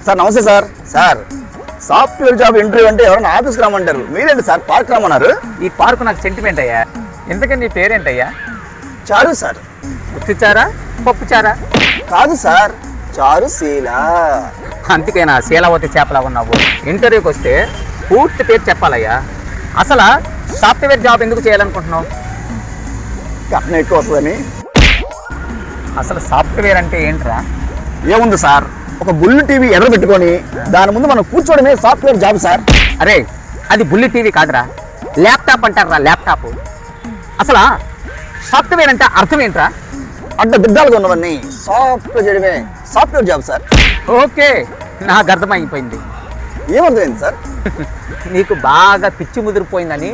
Sir నమస్తే sir. Sir software job interview అంటే ఎవరైనా ఆఫీస్కి రమ్మంటారు, మీరేంటి సార్ పార్క్ రమ్మన్నారు? ఈ పార్కు నాకు సెంటిమెంట్ అయ్యా. ఎందుకని నీ పేరేంటయ్యా? చారు సార్. ఉత్తిచారా పప్పుచారా? కాదు సార్, చారుశీల. అందుకేనా శీలావతి చేపలా ఉన్నావు. ఇంటర్వ్యూకి వస్తే పూర్తి పేరు చెప్పాలయ్యా. అసలు సాఫ్ట్వేర్ జాబ్ ఎందుకు చేయాలనుకుంటున్నావు? కట్నం ఎక్కువ వస్తుందని. అసలు సాఫ్ట్వేర్ అంటే ఏంట్రా? ఏముంది సార్, ఒక బుల్లు టీవీ ఎర్ర పెట్టుకొని దాని ముందు మనం కూర్చోవడమే సాఫ్ట్వేర్ జాబ్ సార్. అరే అది బుల్లి టీవీ కాదురా, ల్యాప్టాప్ అంటారా ల్యాప్టాప్. అసలు సాఫ్ట్వేర్ అంటే అర్థం ఏంట్రా? అడ్డ దిడ్డాలుగా ఉన్నవన్నీ సాఫ్ట్వేర్ చేయడమే సాఫ్ట్వేర్ జాబ్ సార్. ఓకే, నాకు అర్థమైపోయింది. ఏమర్థమైంది సార్? నీకు బాగా పిచ్చి ముదిరిపోయిందని